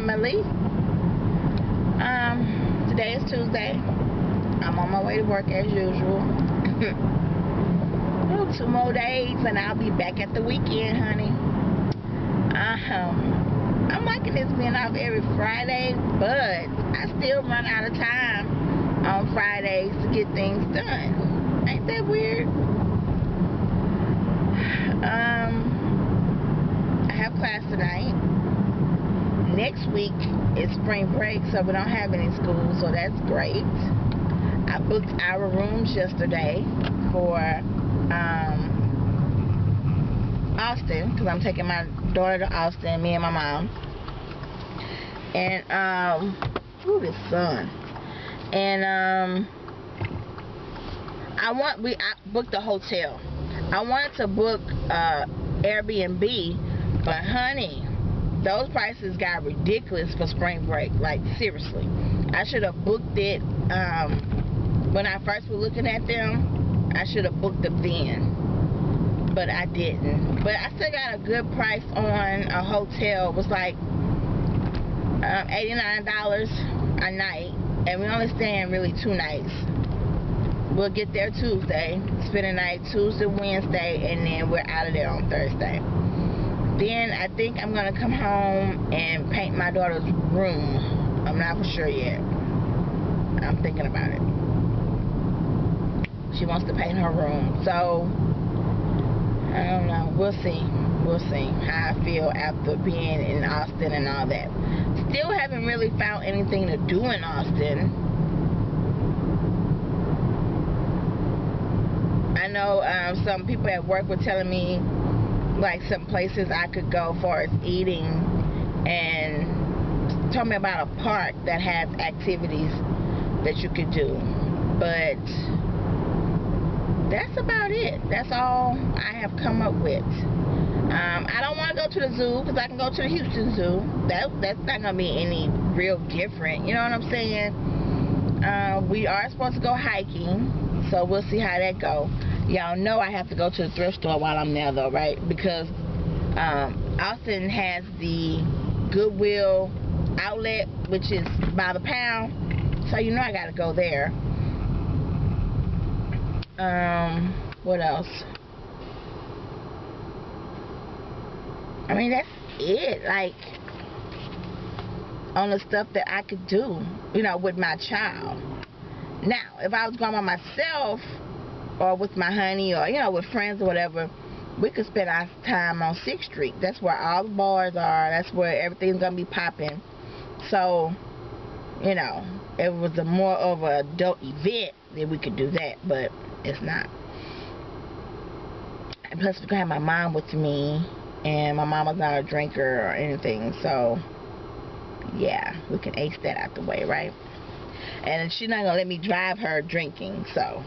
family. Today is Tuesday. I'm on my way to work as usual. 2 more days and I'll be back at the weekend, honey. I'm liking this being off every Friday, but I still run out of time on Fridays to get things done. Ain't that weird? I have class tonight. Next week is spring break, so we don't have any school, so that's great. I booked our rooms yesterday for Austin, because I'm taking my daughter to Austin, me and my mom. And ooh, this sun. And I booked a hotel. I wanted to book Airbnb, but honey, those prices got ridiculous for spring break. Like, seriously, I should have booked it when I first was looking at them. I should have booked them then, but I didn't. But I still got a good price on a hotel. It was like $89 a night, and we only staying really 2 nights. We'll get there Tuesday, spend a night Tuesday, Wednesday, and then we're out of there on Thursday. Then I think I'm gonna come home and paint my daughter's room. I'm not for sure yet. I'm thinking about it. She wants to paint her room, so I don't know. We'll see. We'll see how I feel after being in Austin and all that. Still haven't really found anything to do in Austin. I know some people at work were telling me like some places I could go for as eating, and told me about a park that has activities that you could do, but that's about it. That's all I have come up with. I don't want to go to the zoo because I can go to the Houston Zoo. That's not going to be any real different. You know what I'm saying? We are supposed to go hiking, so we'll see how that goes. Y'all know I have to go to the thrift store while I'm there, though, right? Because Austin has the Goodwill outlet, which is by the pound. So you know I got to go there. What else? I mean, that's it. Like, on the stuff that I could do, you know, with my child. Now, if I was going by myself, or with my honey, or, you know, with friends or whatever, we could spend our time on 6th Street. That's where all the bars are. That's where everything's going to be popping. So, you know, if it was more of an adult event, then we could do that, but it's not. And plus, we're going to have my mom with me, and my mama's not a drinker or anything, so, yeah, we can ace that out the way, right? And she's not going to let me drive her drinking, so...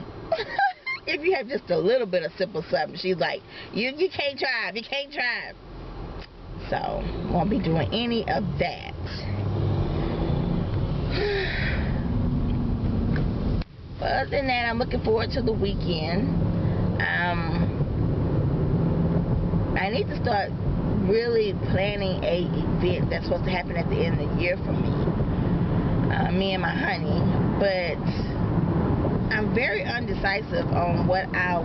If you have just a little bit of simple something, she's like, you can't drive, you can't drive. So, won't be doing any of that. But other than that, I'm looking forward to the weekend. I need to start really planning a event that's supposed to happen at the end of the year for me and my honey. But I'm very undecisive on what I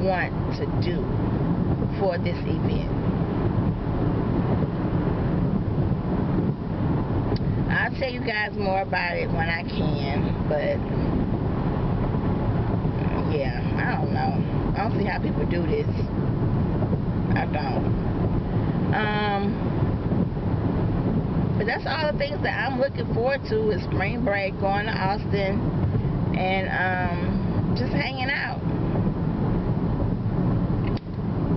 want to do for this event. I'll tell you guys more about it when I can, but yeah, I don't know. I don't see how people do this. I don't. But that's all the things that I'm looking forward to is spring break, going to Austin, and just hanging out.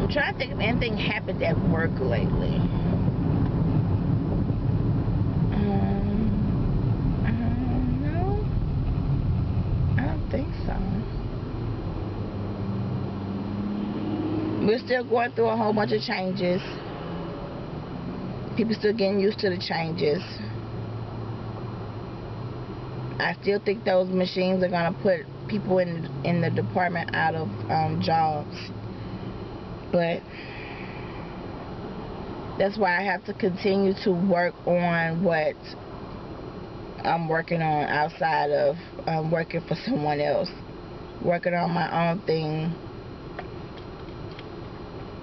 I'm trying to think if anything happened at work lately. No, I don't think so. We're still going through a whole bunch of changes. People still getting used to the changes. I still think those machines are going to put people in the department out of jobs. But That's why I have to continue to work on what I'm working on outside of working for someone else. Working on my own thing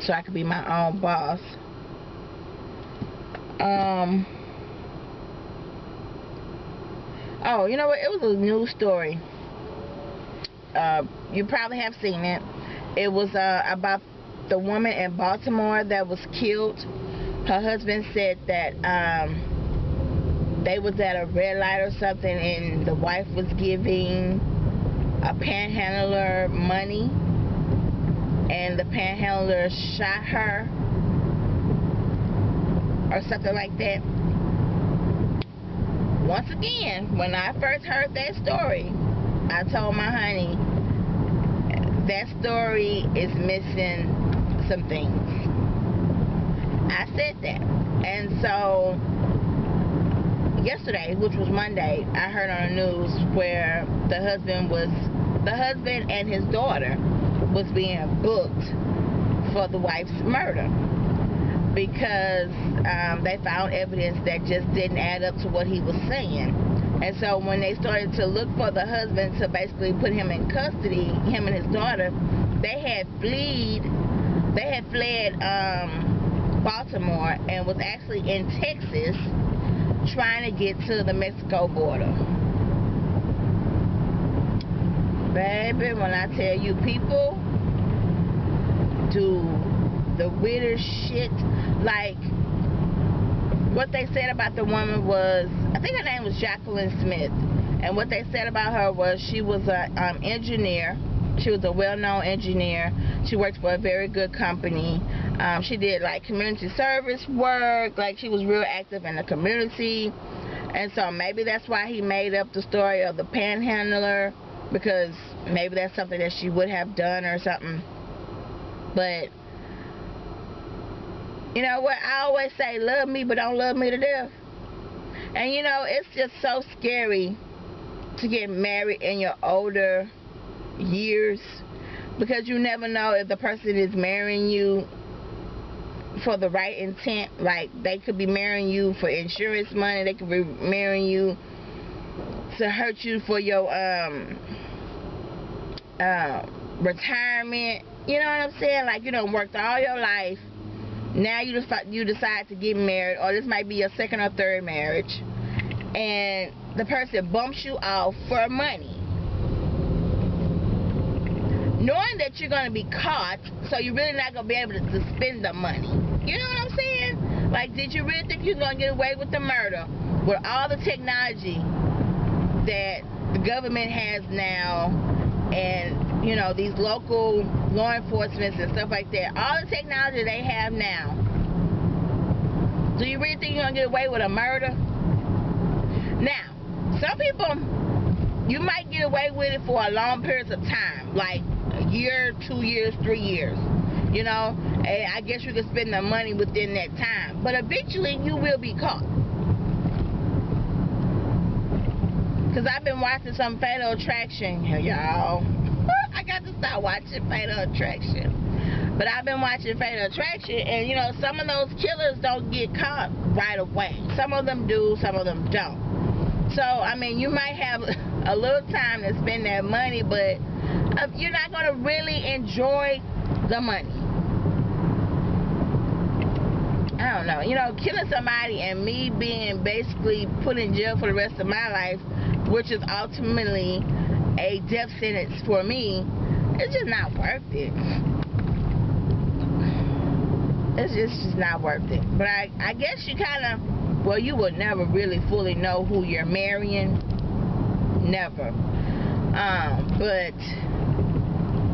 so I can be my own boss. Oh, you know what? It was a news story. You probably have seen it. It was about the woman in Baltimore that was killed. Her husband said that they was at a red light or something, and the wife was giving a panhandler money, and the panhandler shot her or something like that. Once again, when I first heard that story, I told my honey, that story is missing some things. I said that. And so yesterday, which was Monday, I heard on the news where the husband and his daughter was being booked for the wife's murder, because they found evidence that just didn't add up to what he was saying. And so when they started to look for the husband to basically put him in custody, him and his daughter, they had fled Baltimore and was actually in Texas trying to get to the Mexico border. Baby, when I tell you, people do the weirdest shit. Like, what they said about the woman was, I think her name was Jacqueline Smith, and what they said about her was she was an engineer. She was a well-known engineer. She worked for a very good company. She did like community service work, like she was real active in the community. And so maybe that's why he made up the story of the panhandler, because maybe that's something that she would have done or something. But you know what? I always say, love me, but don't love me to death. And you know, it's just so scary to get married in your older years, because you never know if the person is marrying you for the right intent. Like, they could be marrying you for insurance money. They could be marrying you to hurt you for your retirement. You know what I'm saying? Like, you done worked all your life. Now you decide to get married, or this might be your second or third marriage, and the person bumps you off for money, knowing that you're going to be caught, so you're really not going to be able to spend the money. You know what I'm saying? Like, did you really think you're going to get away with the murder with all the technology that the government has now, and, you know, these local law enforcement and stuff like that, all the technology they have now? Do you really think you're going to get away with a murder? Now, some people, you might get away with it for a long period of time, like a year, 2 years, 3 years. You know, and I guess you can spend the money within that time. But eventually, you will be caught. Because I've been watching some Fatal Attraction, y'all. I got to stop watching Fatal Attraction. But I've been watching Fatal Attraction, and you know, some of those killers don't get caught right away. Some of them do, some of them don't. So, I mean, you might have a little time to spend that money, but you're not going to really enjoy the money. I don't know. You know, killing somebody and me being basically put in jail for the rest of my life, which is ultimately a death sentence for me, it's just not worth it. It's just not worth it. But I guess you kind of, well, you would never really fully know who you're marrying. Never. But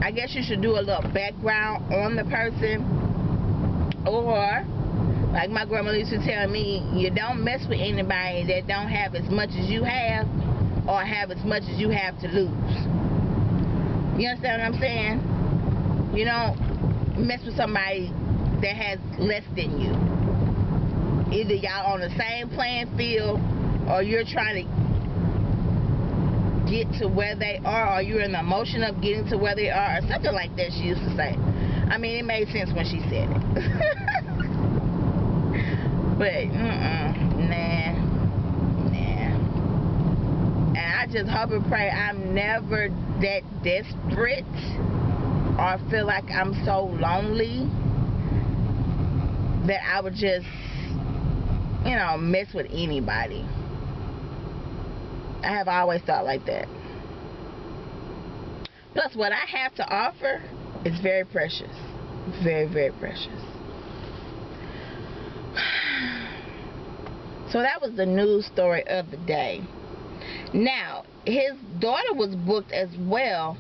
I guess you should do a little background on the person. Or, like my grandma used to tell me, you don't mess with anybody that don't have as much as you have, or have as much as you have to lose. You understand what I'm saying? You don't mess with somebody that has less than you. Either y'all on the same playing field, or you're trying to get to where they are, or you're in the motion of getting to where they are, or something like that she used to say. I mean, it made sense when she said it. But, nah. And I just hope and pray I'm never that desperate or feel like I'm so lonely that I would just, mess with anybody. I have always thought like that. Plus, what I have to offer is very precious. Very, very precious. So that was the news story of the day. Now, his daughter was booked as well.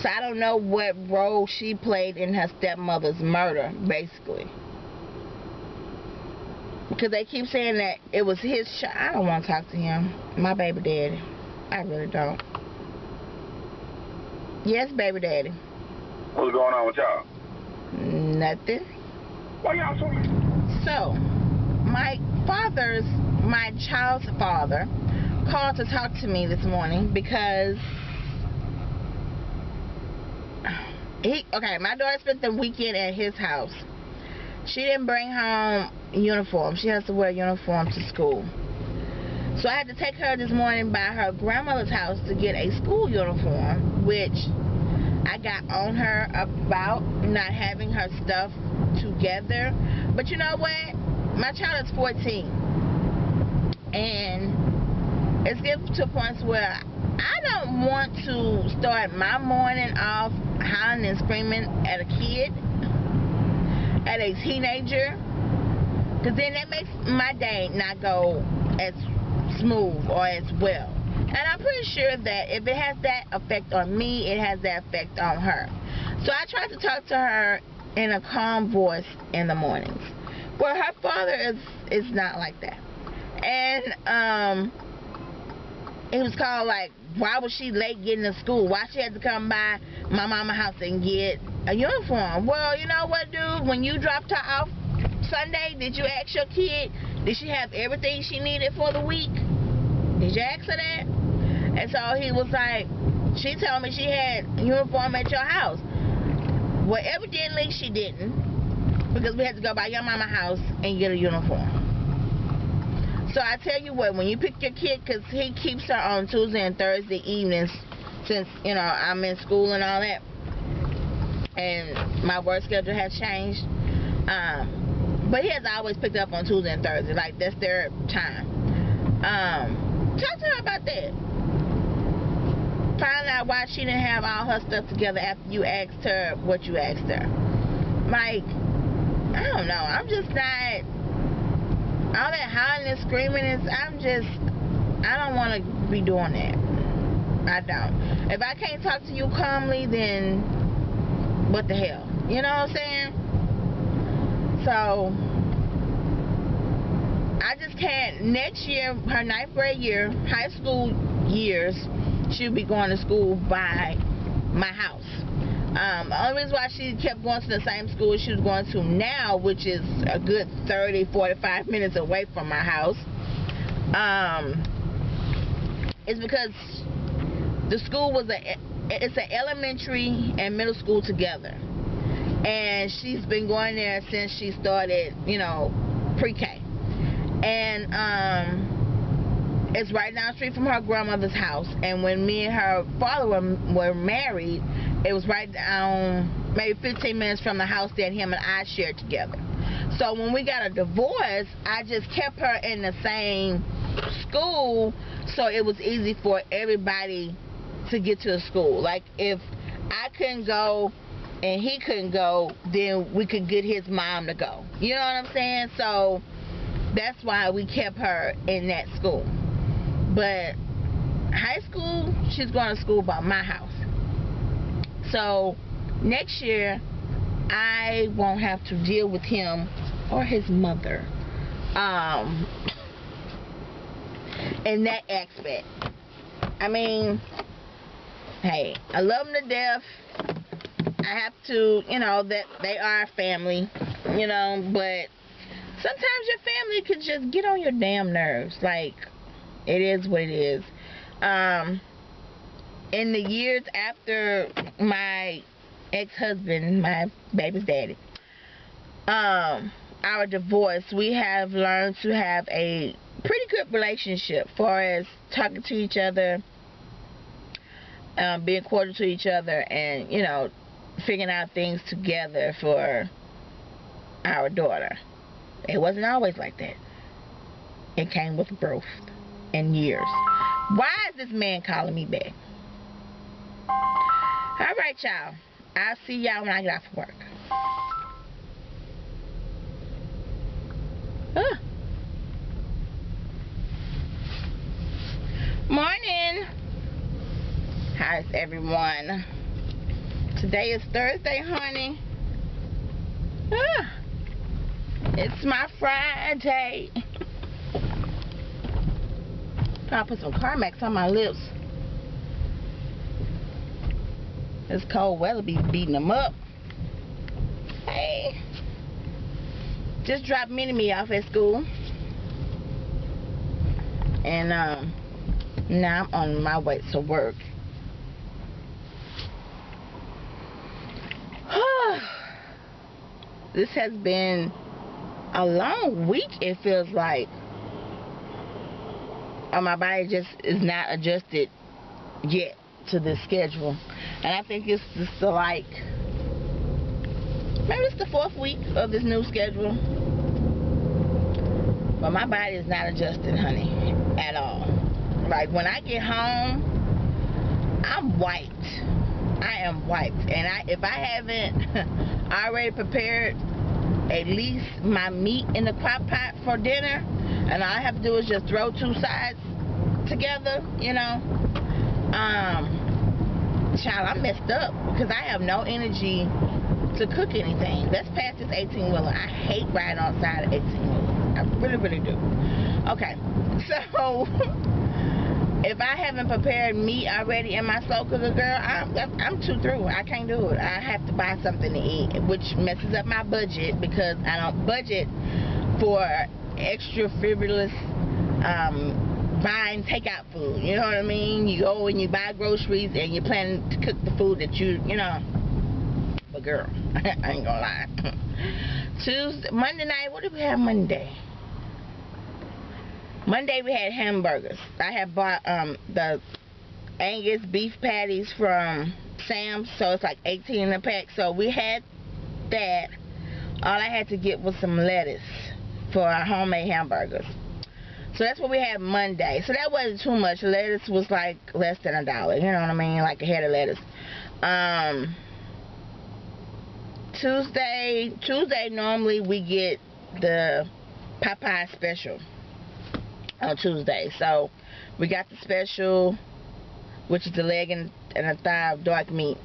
So I don't know what role she played in her stepmother's murder, basically. Because they keep saying that it was his child. I don't want to talk to him. My baby daddy. I really don't. Yes, baby daddy. What's going on with y'all? Nothing. Why y'all so... So, my child's father called to talk to me this morning because my daughter spent the weekend at his house. She didn't bring home uniform. She has to wear uniform to school. So I had to take her this morning by her grandmother's house to get a school uniform, which I got on her about not having her stuff together. But you know what? My child is 14. And it's getting to points where I don't want to start my morning off hollering and screaming at a kid, at a teenager, because then that makes my day not go as smooth or as well. And I'm pretty sure that if it has that effect on me, it has that effect on her. So I tried to talk to her in a calm voice in the mornings. Well, her father is not like that. And it was called like, why was she late getting to school? Why she had to come by my mama's house and get a uniform? Well, you know what, dude? When you dropped her off Sunday, did you ask your kid, did she have everything she needed for the week? Did you ask her that? And so he was like, she told me she had a uniform at your house. Well, evidently she didn't, because we had to go by your mama's house and get a uniform. So I tell you what, when you pick your kid, because he keeps her on Tuesday and Thursday evenings, since, I'm in school and all that, and my work schedule has changed, but he has always picked up on Tuesday and Thursday, like that's their time. Talk to her about that. Find out why she didn't have all her stuff together after you asked her what you asked her. Like, I don't know, I'm just not... all that hollering and screaming I don't want to be doing that. I don't. If I can't talk to you calmly, then what the hell? You know what I'm saying? So, I just can't. Next year, her 9th grade year, high school years, she'll be going to school by my house. The only reason why she kept going to the same school she was going to now, which is a good 30-45 minutes away from my house, is because the school was it's an elementary and middle school together, and she's been going there since she started, pre-K, and it's right down the street from her grandmother's house. And when me and her father were married, it was right down, maybe 15 minutes from the house that him and I shared together. So when we got a divorce, I just kept her in the same school, so it was easy for everybody to get to the school. Like, if I couldn't go and he couldn't go, then we could get his mom to go. You know what I'm saying? So that's why we kept her in that school. But high school, she's going to school by my house. So next year, I won't have to deal with him or his mother in that aspect. I mean, hey, I love them to death. I have to, that they are family, but sometimes your family could just get on your damn nerves. Like, it is what it is. In the years after my ex-husband, my baby's daddy, our divorce, we have learned to have a pretty good relationship as far as talking to each other, being cordial to each other, and, you know, figuring out things together for our daughter. It wasn't always like that. It came with growth and years. Why is this man calling me back? Alright, y'all. I'll see y'all when I get off work. Morning. How's everyone? Today is Thursday, honey. It's my Friday. I'll put some Carmex on my lips. This cold weather be beating them up. Hey. Just dropped Mini-Me off at school. And now I'm on my way to work. This has been a long week, it feels like. My body just is not adjusted yet to this schedule. And I think it's just like, maybe it's the 4th week of this new schedule. But my body is not adjusted, honey, at all. Like, when I get home, I'm wiped. I am wiped. And if I haven't already prepared at least my meat in the crock pot for dinner, and all I have to do is just throw 2 sides together, you know, child, I'm messed up because I have no energy to cook anything. That's past this 18-wheeler. I hate riding on the side of 18-wheeler. I really, really do. Okay, so if I haven't prepared meat already in my slow cooker, girl, I'm too through. I can't do it. I have to buy something to eat, which messes up my budget because I don't budget for extra frivolous buying takeout food. You know what I mean? You go and you buy groceries and you're planning to cook the food that you know. But girl, I ain't gonna lie. Monday night, what did we have Monday? Monday we had hamburgers. I had bought the Angus beef patties from Sam's, so it's like 18 in a pack. So we had that. All I had to get was some lettuce for our homemade hamburgers. So that's what we had Monday. So that wasn't too much. Lettuce was like less than $1. You know what I mean? Like a head of lettuce. Tuesday normally we get the Popeye special on Tuesday. So we got the special, which is the leg and a thigh of dark meat.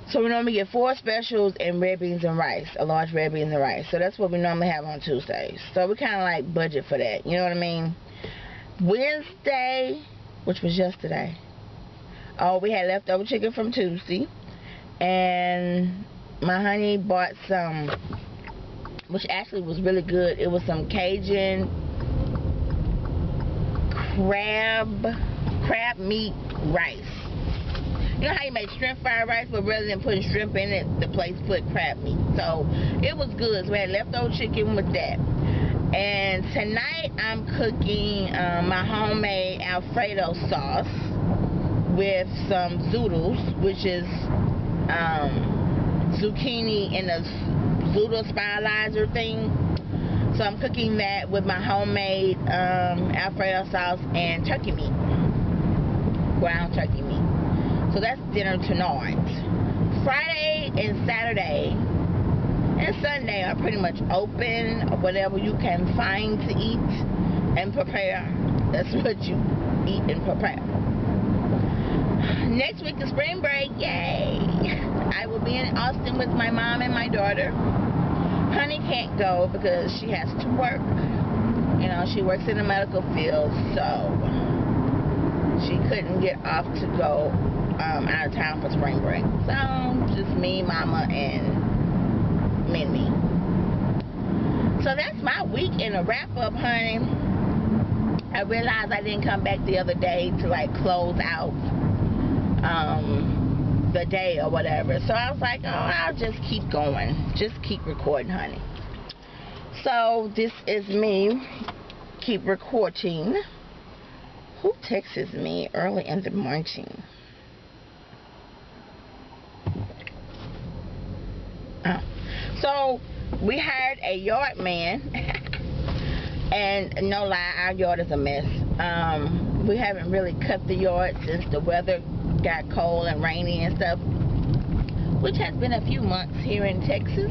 So we normally get 4 specials and red beans and rice, a large red beans and rice. So that's what we normally have on Tuesdays. So we kind of like budget for that, you know what I mean? Wednesday, which was yesterday, oh, we had leftover chicken from Tuesday, and my honey bought some, which actually was really good. It was some Cajun crab meat rice. You know how you make shrimp fried rice, but rather than putting shrimp in it, the place put crab meat. So it was good. So we had leftover chicken with that. And tonight I'm cooking my homemade Alfredo sauce with some zoodles, which is zucchini in a zoodle spiralizer thing. So I'm cooking that with my homemade Alfredo sauce and turkey meat, ground turkey meat. So that's dinner tonight. Friday and Saturday and Sunday are pretty much open. Whatever you can find to eat and prepare, that's what you eat and prepare. Next week is spring break. Yay! I will be in Austin with my mom and my daughter. Honey can't go because she has to work. You know, she works in the medical field, so she couldn't get off to go out of town for spring break. So just me, mama, and Minnie. So that's my week in a wrap up, honey. I realized I didn't come back the other day to like close out the day or whatever. So I was like, oh, I'll just keep going. Just keep recording, honey. So this is me. Keep recording. Who texts me early in the morning? Oh. So we hired a yard man, and no lie, our yard is a mess. We haven't really cut the yard since the weather got cold and rainy and stuff, which has been a few months here in Texas,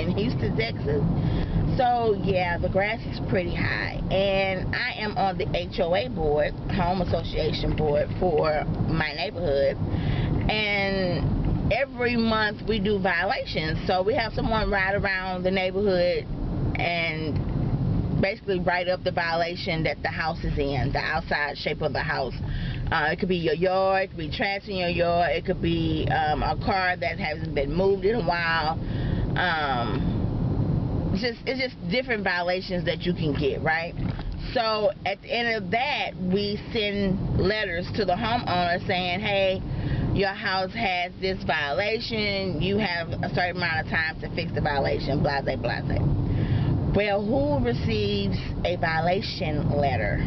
in Houston, Texas. So yeah, the grass is pretty high, and I am on the HOA board, Home Association board, for my neighborhood, and every month we do violations. So we have someone ride around the neighborhood and basically write up the violation that the house is in, the outside shape of the house. It could be your yard, it could be trash in your yard, it could be a car that hasn't been moved in a while. It's just different violations that you can get, right? So at the end of that, we send letters to the homeowner saying, hey, your house has this violation, you have a certain amount of time to fix the violation, blase, blase. Well, who receives a violation letter?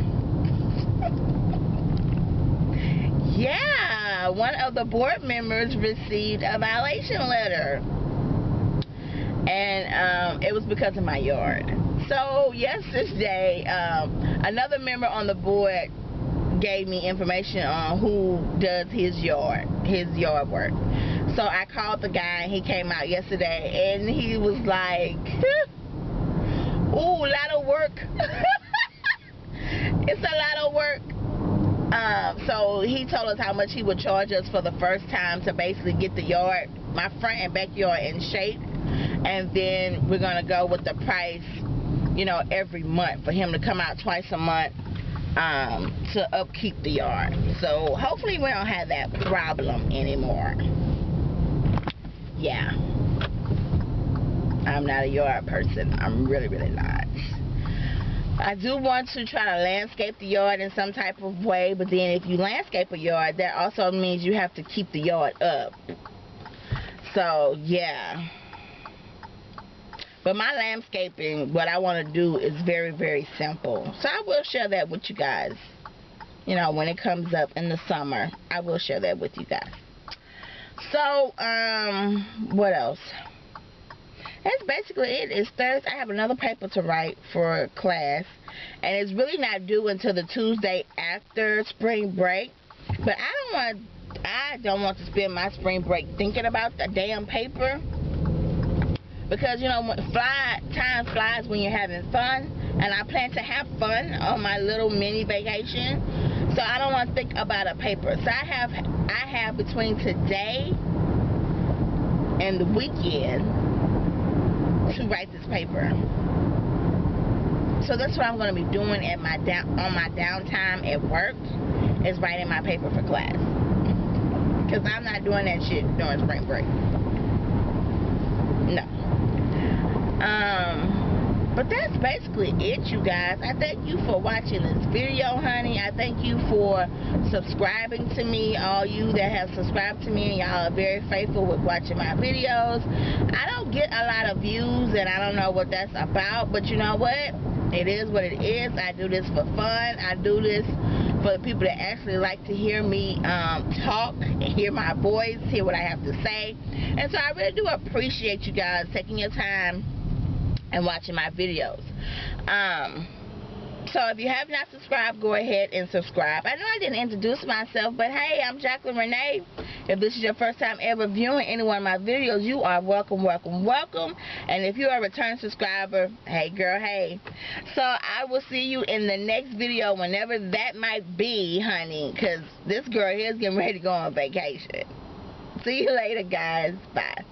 Yeah, one of the board members received a violation letter. And it was because of my yard. So yesterday, another member on the board gave me information on who does his yard work. So I called the guy, and he came out yesterday, and he was like, ooh, a lot of work. It's a lot of work. So he told us how much he would charge us for the first time to basically get the yard, my front and backyard, in shape. And then we're going to go with the price, you know, every month, for him to come out twice a month to upkeep the yard. So hopefully we don't have that problem anymore. Yeah. I'm not a yard person. I'm really, really not. I do want to try to landscape the yard in some type of way, but then if you landscape a yard, that also means you have to keep the yard up. So, yeah. But my landscaping, what I want to do is very, very simple. So I will share that with you guys. You know, when it comes up in the summer, I will share that with you guys. So, what else? That's basically it. It's Thursday. I have another paper to write for class, and it's really not due until the Tuesday after spring break. But I don't want to spend my spring break thinking about the damn paper, because you know, time flies when you're having fun, and I plan to have fun on my little mini vacation. So I don't want to think about a paper. So I have between today and the weekend to write this paper. So that's what I'm going to be doing on my downtime at work, is writing my paper for class. Because I'm not doing that shit during spring break. No. But that's basically it, you guys. I thank you for watching this video, honey. I thank you for subscribing to me. All you that have subscribed to me, and y'all are very faithful with watching my videos. I don't get a lot of views, and I don't know what that's about, but you know what? It is what it is. I do this for fun. I do this for the people that actually like to hear me talk, hear my voice, hear what I have to say. And so I really do appreciate you guys taking your time and watching my videos. So if you have not subscribed, go ahead and subscribe. I know I didn't introduce myself, but hey, I'm Jacqueline Renee. If this is your first time ever viewing any one of my videos, you are welcome, welcome, welcome. And if you are a return subscriber, hey girl, hey. So I will see you in the next video, whenever that might be, honey, because this girl here is getting ready to go on vacation. See you later, guys. Bye.